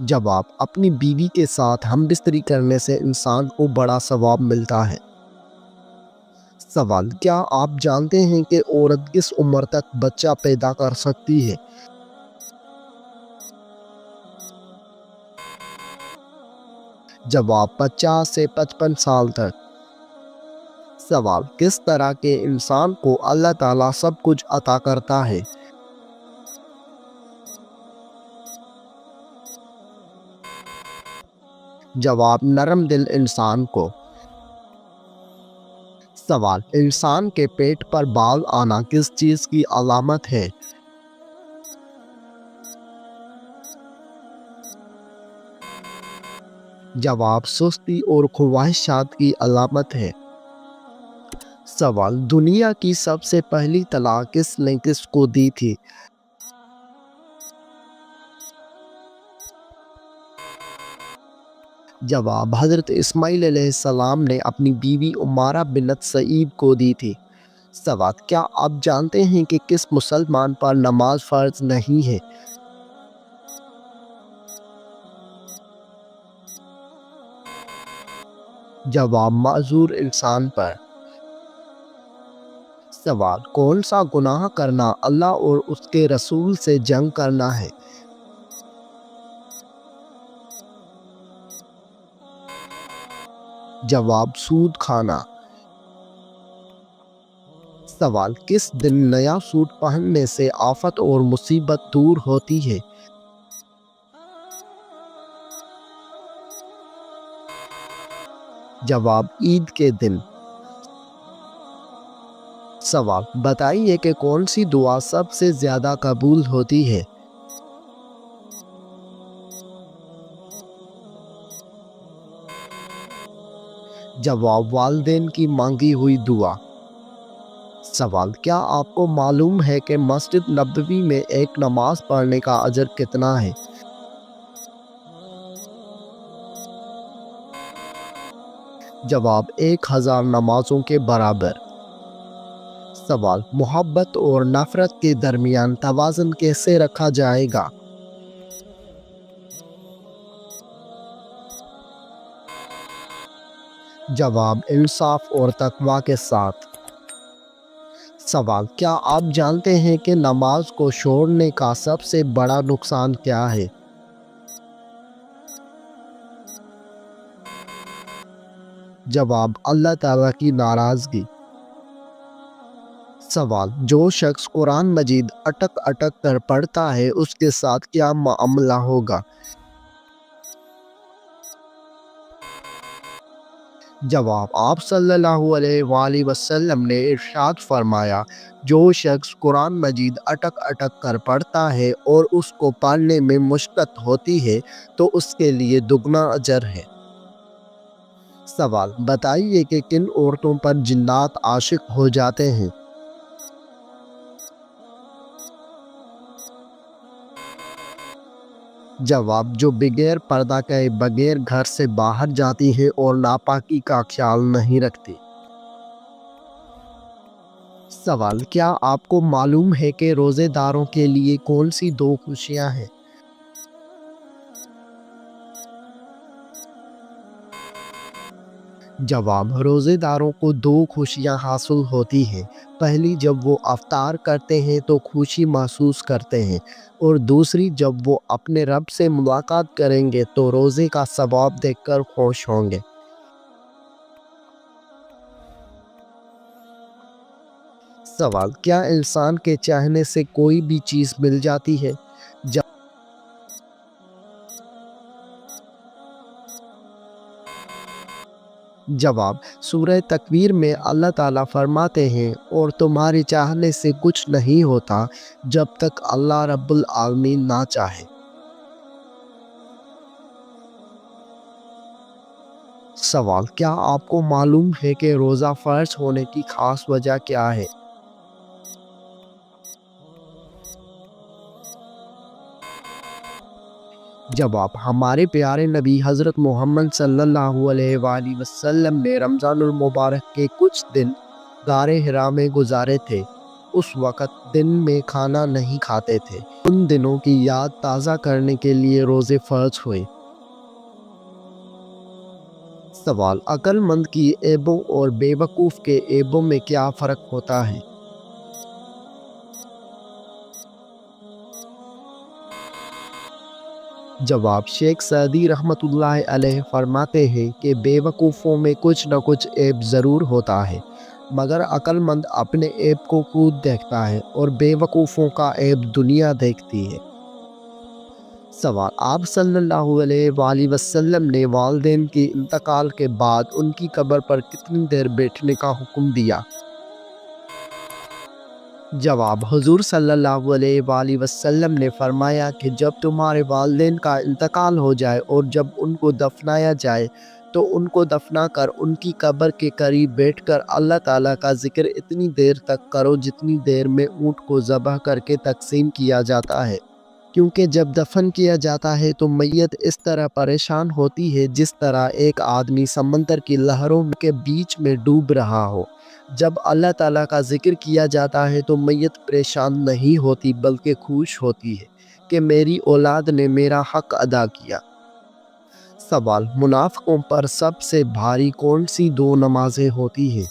جواب: اپنی بیوی کے ساتھ ہم بستری کرنے سے انسان کو بڑا ثواب ملتا ہے۔ سوال: کیا آپ جانتے ہیں کہ عورت کس عمر تک بچہ پیدا کر سکتی ہے؟ جواب: 50 سے 55 سال تک۔ سوال: کس طرح کے انسان کو اللہ تعالیٰ سب کچھ عطا کرتا ہے؟ جواب: نرم دل انسان کو۔ سوال: انسان کے پیٹ پر بال آنا کس چیز کی علامت ہے؟ جواب: سستی اور خواہشات کی علامت ہے۔ سوال: دنیا کی سب سے پہلی طلاق کس نے کس کو دی تھی؟ جواب: حضرت اسماعیل علیہ السلام نے اپنی بیوی عمارہ بنت سعید کو دی تھی۔ سوال: کیا آپ جانتے ہیں کہ کس مسلمان پر نماز فرض نہیں ہے؟ جواب: معذور انسان پر۔ سوال: کون سا گناہ کرنا اللہ اور اس کے رسول سے جنگ کرنا ہے؟ جواب: سود کھانا۔ سوال: کس دن نیا سوٹ پہننے سے آفت اور مصیبت دور ہوتی ہے؟ جواب: عید کے دن۔ سوال: بتائیے کہ کون سی دعا سب سے زیادہ قبول ہوتی ہے؟ جواب: والدین کی مانگی ہوئی دعا۔ سوال: کیا آپ کو معلوم ہے کہ مسجد نبوی میں ایک نماز پڑھنے کا اجر کتنا ہے؟ جواب: 1000 نمازوں کے برابر۔ سوال: محبت اور نفرت کے درمیان توازن کیسے رکھا جائے گا؟ جواب: انصاف اور تقوی کے ساتھ۔ سوال: کیا آپ جانتے ہیں کہ نماز کو چھوڑنے کا سب سے بڑا نقصان کیا ہے؟ جواب: اللہ تعالیٰ کی ناراضگی۔ سوال: جو شخص قرآن مجید اٹک اٹک کر پڑھتا ہے اس کے ساتھ کیا معاملہ ہوگا؟ جواب: آپ صلی اللہ علیہ وآلہ وسلم نے ارشاد فرمایا، جو شخص قرآن مجید اٹک اٹک کر پڑھتا ہے اور اس کو پڑھنے میں مشقت ہوتی ہے تو اس کے لیے دگنا اجر ہے۔ سوال: بتائیے کہ کن عورتوں پر جنات عاشق ہو جاتے ہیں؟ جواب: جو بغیر پردہ کئے بغیر گھر سے باہر جاتی ہیں اور ناپاکی کا خیال نہیں رکھتی۔ سوال: کیا آپ کو معلوم ہے کہ روزے داروں کے لیے کون سی 2 خوشیاں ہیں؟ جواب: روزے داروں کو 2 خوشیاں حاصل ہوتی ہیں۔ پہلی، جب وہ افطار کرتے ہیں تو خوشی محسوس کرتے ہیں، اور دوسری، جب وہ اپنے رب سے ملاقات کریں گے تو روزے کا ثواب دیکھ کر خوش ہوں گے۔ سوال: کیا انسان کے چاہنے سے کوئی بھی چیز مل جاتی ہے؟ جواب: سورہ تکویر میں اللہ تعالیٰ فرماتے ہیں، اور تمہارے چاہنے سے کچھ نہیں ہوتا جب تک اللہ رب العالمین نہ چاہے۔ سوال: کیا آپ کو معلوم ہے کہ روزہ فرض ہونے کی خاص وجہ کیا ہے؟ جواب: ہمارے پیارے نبی حضرت محمد صلی اللہ علیہ وآلہ وسلم نے رمضان المبارک کے کچھ دن غار حرا میں گزارے تھے۔ اس وقت دن میں کھانا نہیں کھاتے تھے۔ ان دنوں کی یاد تازہ کرنے کے لیے روزے فرض ہوئے۔ سوال: عقل مند کی عیبوں اور بے وقوف کے عیبوں میں کیا فرق ہوتا ہے؟ جواب: شیخ سعدی رحمۃ اللہ علیہ فرماتے ہیں کہ بے وقوفوں میں کچھ نہ کچھ عیب ضرور ہوتا ہے، مگر عقل مند اپنے عیب کو خود دیکھتا ہے اور بے وقوفوں کا عیب دنیا دیکھتی ہے۔ سوال: آپ صلی اللہ علیہ وآلہ وسلم نے والدین کے انتقال کے بعد ان کی قبر پر کتنی دیر بیٹھنے کا حکم دیا؟ جواب: حضور صلی اللہ علیہ وآلہ وسلم نے فرمایا کہ جب تمہارے والدین کا انتقال ہو جائے اور جب ان کو دفنایا جائے تو ان کو دفنا کر ان کی قبر کے قریب بیٹھ کر اللہ تعالیٰ کا ذکر اتنی دیر تک کرو جتنی دیر میں اونٹ کو ذبح کر کے تقسیم کیا جاتا ہے، کیونکہ جب دفن کیا جاتا ہے تو میت اس طرح پریشان ہوتی ہے جس طرح ایک آدمی سمندر کی لہروں کے بیچ میں ڈوب رہا ہو۔ جب اللہ تعالیٰ کا ذکر کیا جاتا ہے تو میت پریشان نہیں ہوتی بلکہ خوش ہوتی ہے کہ میری اولاد نے میرا حق ادا کیا۔ سوال: منافقوں پر سب سے بھاری کون سی دو نمازیں ہوتی ہیں؟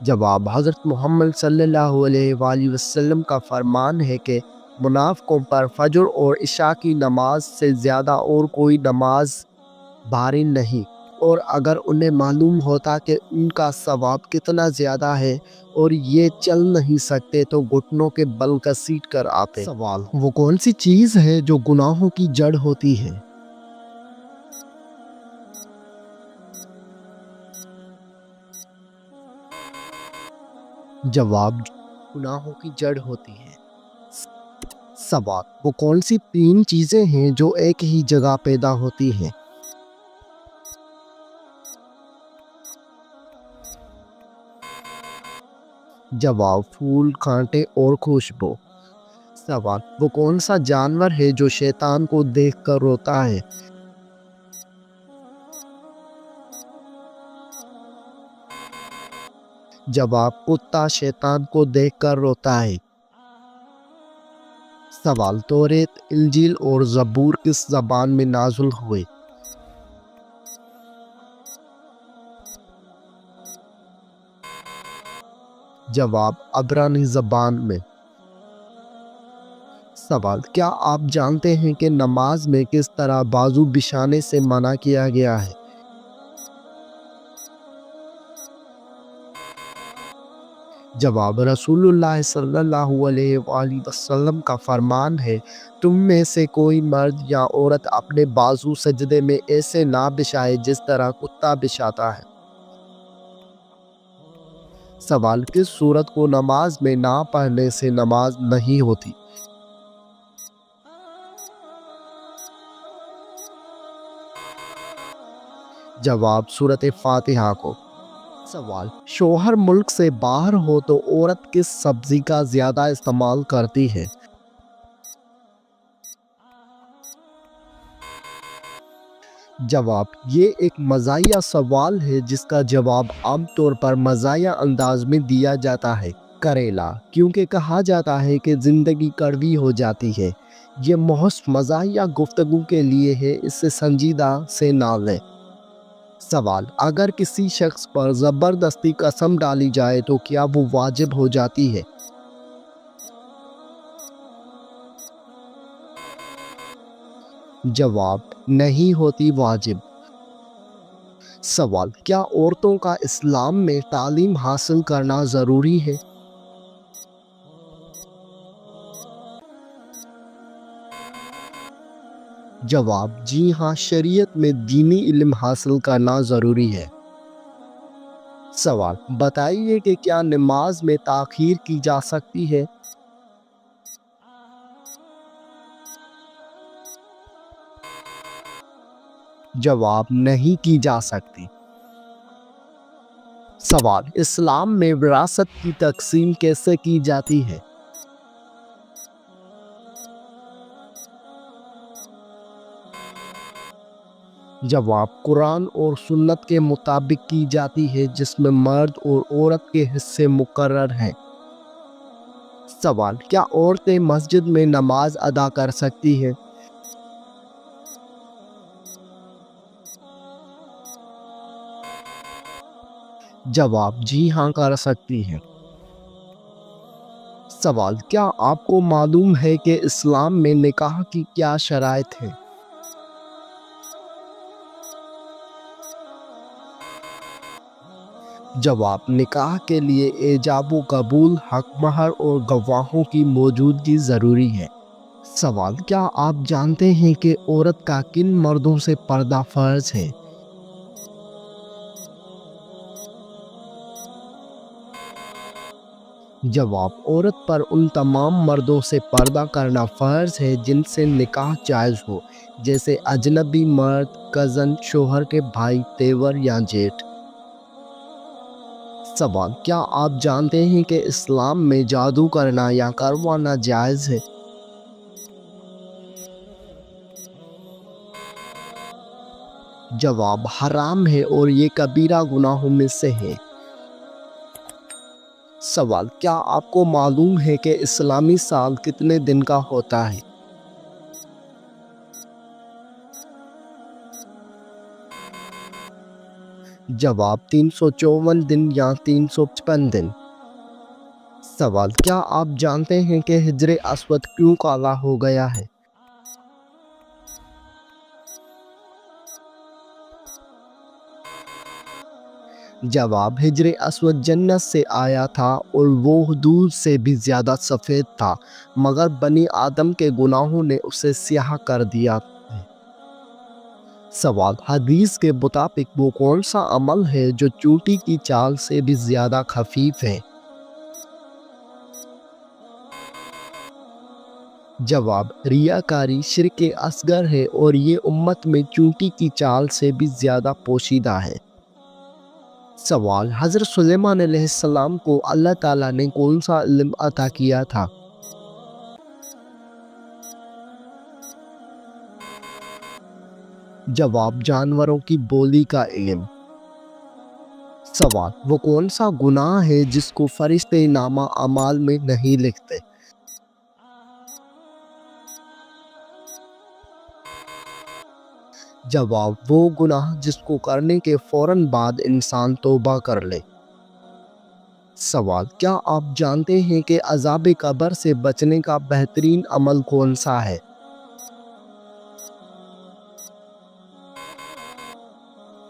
جواب: حضرت محمد صلی اللہ علیہ وآلہ وسلم کا فرمان ہے کہ منافقوں پر فجر اور عشاء کی نماز سے زیادہ اور کوئی نماز بھاری نہیں، اور اگر انہیں معلوم ہوتا کہ ان کا ثواب کتنا زیادہ ہے اور یہ چل نہیں سکتے تو گھٹنوں کے بل گھسیٹ کر آتے۔ سوال: وہ کون سی چیز ہے جو گناہوں کی جڑ ہوتی ہے؟ جواب: گناہوں کی جڑ ہوتی ہے۔ سوال: وہ کون سی تین چیزیں ہیں جو ایک ہی جگہ پیدا ہوتی ہیں؟ جواب: پھول، کانٹے اور خوشبو۔ سوال: وہ کون سا جانور ہے جو شیطان کو دیکھ کر روتا ہے؟ جواب: کتا شیطان کو دیکھ کر روتا ہے۔ سوال: توریت، انجیل اور زبور کس زبان میں نازل ہوئے؟ جواب: عبرانی زبان میں۔ سوال: کیا آپ جانتے ہیں کہ نماز میں کس طرح بازو بچھانے سے منع کیا گیا ہے؟ جواب: رسول اللہ صلی اللہ علیہ وآلہ وسلم کا فرمان ہے، تم میں سے کوئی مرد یا عورت اپنے بازو سجدے میں ایسے نہ بچھائے جس طرح کتا بچھاتا ہے۔ سوال: کس سورت کو نماز میں نہ پڑھنے سے نماز نہیں ہوتی؟ جواب: سورۃ فاتحہ کو۔ سوال: شوہر ملک سے باہر ہو تو عورت کس سبزی کا زیادہ استعمال کرتی ہے؟ جواب: یہ ایک مزاحیہ سوال ہے جس کا جواب عام طور پر مزاحیہ انداز میں دیا جاتا ہے۔ کریلا، کیونکہ کہا جاتا ہے کہ زندگی کڑوی ہو جاتی ہے۔ یہ محض مزاحیہ گفتگو کے لیے ہے، اسے سنجیدہ سے نہ لیں۔ سوال: اگر کسی شخص پر زبردستی قسم ڈالی جائے تو کیا وہ واجب ہو جاتی ہے؟ جواب: نہیں ہوتی واجب۔ سوال: کیا عورتوں کا اسلام میں تعلیم حاصل کرنا ضروری ہے؟ جواب: جی ہاں، شریعت میں دینی علم حاصل کرنا ضروری ہے۔ سوال: بتائیے کہ کیا نماز میں تاخیر کی جا سکتی ہے؟ جواب: نہیں کی جا سکتی۔ سوال: اسلام میں وراثت کی تقسیم کیسے کی جاتی ہے؟ جواب قرآن اور سنت کے مطابق کی جاتی ہے، جس میں مرد اور عورت کے حصے مقرر ہیں۔ سوال، کیا عورتیں مسجد میں نماز ادا کر سکتی ہیں؟ جواب، جی ہاں، کر سکتی ہیں۔ سوال، کیا آپ کو معلوم ہے کہ اسلام میں نکاح کی کیا شرائط ہیں؟ جواب، نکاح کے لیے ایجاب و قبول، حق مہر اور گواہوں کی موجودگی ضروری ہے۔ سوال، کیا آپ جانتے ہیں کہ عورت کا کن مردوں سے پردہ فرض ہے؟ جواب، عورت پر ان تمام مردوں سے پردہ کرنا فرض ہے جن سے نکاح جائز ہو، جیسے اجنبی مرد، کزن، شوہر کے بھائی، تیور یا جیٹھ۔ سوال، کیا آپ جانتے ہیں کہ اسلام میں جادو کرنا یا کروانا جائز ہے؟ جواب، حرام ہے اور یہ کبیرہ گناہوں میں سے ہے۔ سوال، کیا آپ کو معلوم ہے کہ اسلامی سال کتنے دن کا ہوتا ہے؟ جواب، 354 دن یا 355 دن۔ سوال، کیا آپ جانتے ہیں کہ حجر اسود کیوں کالا ہو گیا ہے؟ جواب، حجر اسود جنت سے آیا تھا اور وہ دودھ سے بھی زیادہ سفید تھا، مگر بنی آدم کے گناہوں نے اسے سیاہ کر دیا ہے۔ سوال، حدیث کے مطابق وہ کون سا عمل ہے جو چونٹی کی چال سے بھی زیادہ خفیف ہے؟ جواب، ریاکاری شرک اصغر ہے اور یہ امت میں چونٹی کی چال سے بھی زیادہ پوشیدہ ہے۔ سوال، حضرت سلیمان علیہ السلام کو اللہ تعالیٰ نے کون سا علم عطا کیا تھا؟ جواب، جانوروں کی بولی کا علم۔ سوال، وہ کون سا گناہ ہے جس کو فرشتے نامہ اعمال میں نہیں لکھتے؟ جواب، وہ گناہ جس کو کرنے کے فوراً بعد انسان توبہ کر لے۔ سوال، کیا آپ جانتے ہیں کہ عذاب قبر سے بچنے کا بہترین عمل کون سا ہے؟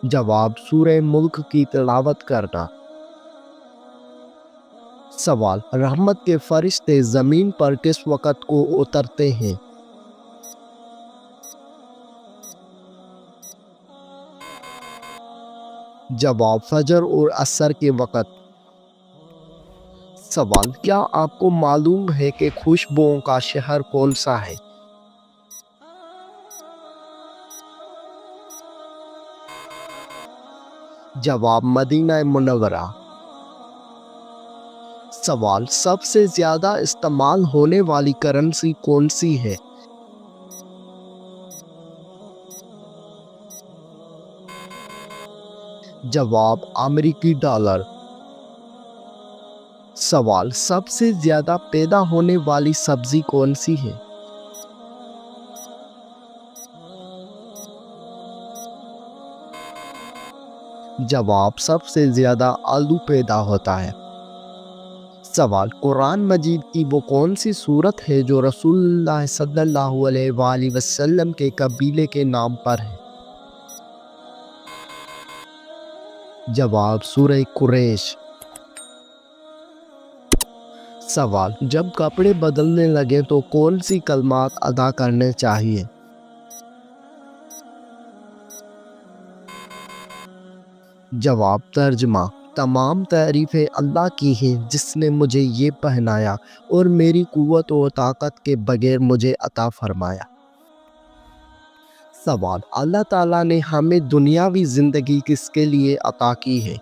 جواب، سورہ ملک کی تلاوت کرنا۔ سوال، رحمت کے فرشتے زمین پر کس وقت کو اترتے ہیں؟ جواب، فجر اور عصر کے وقت۔ سوال، کیا آپ کو معلوم ہے کہ خوشبوؤں کا شہر کون سا ہے؟ جواب، مدینہ منورہ۔ سوال، سب سے زیادہ استعمال ہونے والی کرنسی کون سی ہے؟ جواب، امریکی ڈالر۔ سوال، سب سے زیادہ پیدا ہونے والی سبزی کون سی ہے؟ جواب، سب سے زیادہ آلو پیدا ہوتا ہے۔ سوال، قرآن مجید کی وہ کون سی سورت ہے جو رسول اللہ صلی اللہ علیہ وآلہ وسلم کے قبیلے کے نام پر ہے؟ جواب، سورہ قریش۔ سوال، جب کپڑے بدلنے لگے تو کون سی کلمات ادا کرنے چاہیے؟ جواب، ترجمہ، تمام تعریفیں اللہ کی ہیں جس نے مجھے یہ پہنایا اور میری قوت و طاقت کے بغیر مجھے عطا فرمایا۔ سوال، اللہ تعالیٰ نے ہمیں دنیاوی زندگی کس کے لیے عطا کی ہے؟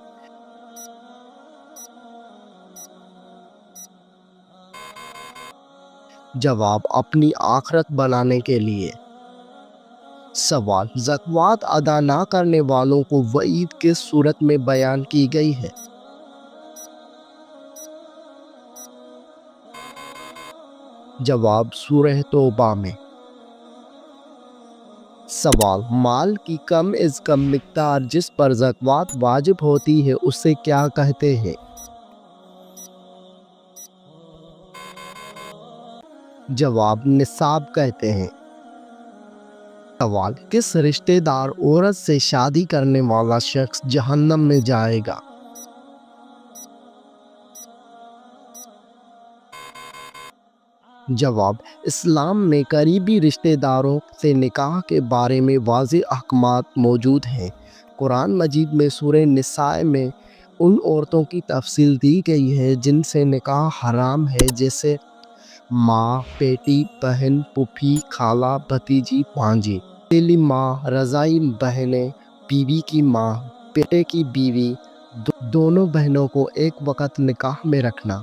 جواب، اپنی آخرت بنانے کے لیے۔ سوال، زکوٰۃ ادا نہ کرنے والوں کو وعید کس صورت میں بیان کی گئی ہے؟ جواب، سورہ توبہ میں۔ سوال، مال کی کم از کم مقدار جس پر زکوٰۃ واجب ہوتی ہے اسے کیا کہتے ہیں؟ جواب، نصاب کہتے ہیں۔ سوال، کس رشتہ دار عورت سے شادی کرنے والا شخص جہنم میں جائے گا؟ جواب، اسلام میں قریبی رشتہ داروں سے نکاح کے بارے میں واضح احکامات موجود ہیں۔ قرآن مجید میں سورہ نساء میں ان عورتوں کی تفصیل دی گئی ہے جن سے نکاح حرام ہے، جیسے ماں، بیٹی، بہن، پھوپھی، خالہ، بھتیجی، بھانجی، اکیلی ماں، رضاعی بہنیں، بیوی کی ماں، بیٹے کی بیوی، دونوں بہنوں کو ایک وقت نکاح میں رکھنا۔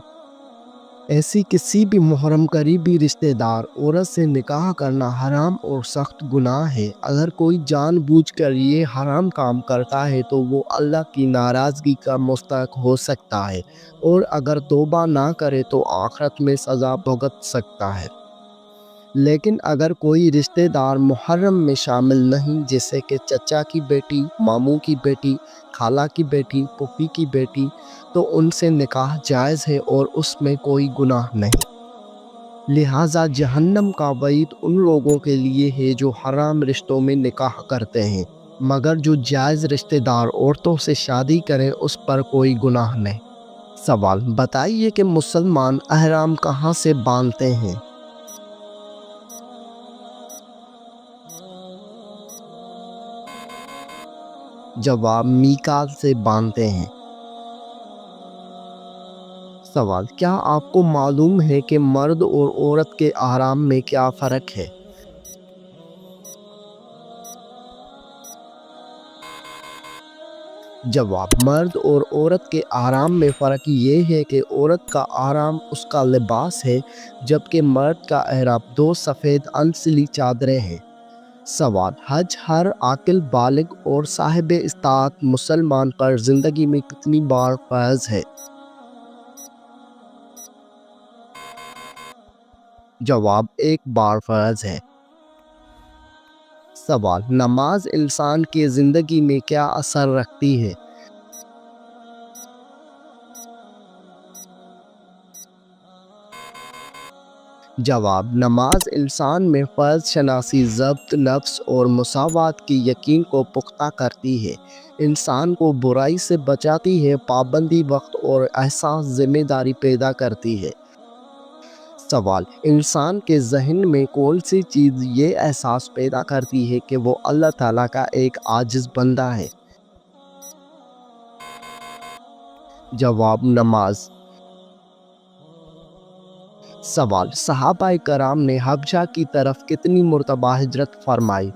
ایسی کسی بھی محرم قریبی رشتہ دار عورت سے نکاح کرنا حرام اور سخت گناہ ہے۔ اگر کوئی جان بوجھ کر یہ حرام کام کرتا ہے تو وہ اللہ کی ناراضگی کا مستحق ہو سکتا ہے، اور اگر توبہ نہ کرے تو آخرت میں سزا بھگت سکتا ہے۔ لیکن اگر کوئی رشتہ دار محرم میں شامل نہیں، جیسے کہ چچا کی بیٹی، ماموں کی بیٹی، خالہ کی بیٹی، پھوپھی کی بیٹی، تو ان سے نکاح جائز ہے اور اس میں کوئی گناہ نہیں۔ لہٰذا جہنم کا وعید ان لوگوں کے لیے ہے جو حرام رشتوں میں نکاح کرتے ہیں، مگر جو جائز رشتہ دار عورتوں سے شادی کریں اس پر کوئی گناہ نہیں۔ سوال، بتائیے کہ مسلمان احرام کہاں سے باندھتے ہیں؟ جواب، میقات سے باندھتے ہیں۔ سوال، کیا آپ کو معلوم ہے کہ مرد اور عورت کے احرام میں کیا فرق ہے؟ جواب، مرد اور عورت کے احرام میں فرق یہ ہے کہ عورت کا احرام اس کا لباس ہے، جبکہ مرد کا احرام دو سفید انسلی چادریں ہیں۔ سوال، حج ہر عاقل بالغ اور صاحب استطاعت مسلمان پر زندگی میں کتنی بار فرض ہے؟ جواب، ایک بار فرض ہے۔ سوال، نماز انسان کی زندگی میں کیا اثر رکھتی ہے؟ جواب، نماز انسان میں فرض شناسی، ضبط نفس اور مساوات کی یقین کو پختہ کرتی ہے، انسان کو برائی سے بچاتی ہے، پابندی وقت اور احساس ذمہ داری پیدا کرتی ہے۔ سوال، انسان کے ذہن میں کون سی چیز یہ احساس پیدا کرتی ہے کہ وہ اللہ تعالیٰ کا ایک عاجز بندہ ہے؟ جواب، نماز۔ سوال، صحابہ کرام نے حبشہ کی طرف کتنی مرتبہ ہجرت فرمائی؟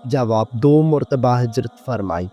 جواب، 2 مرتبہ ہجرت فرمائی۔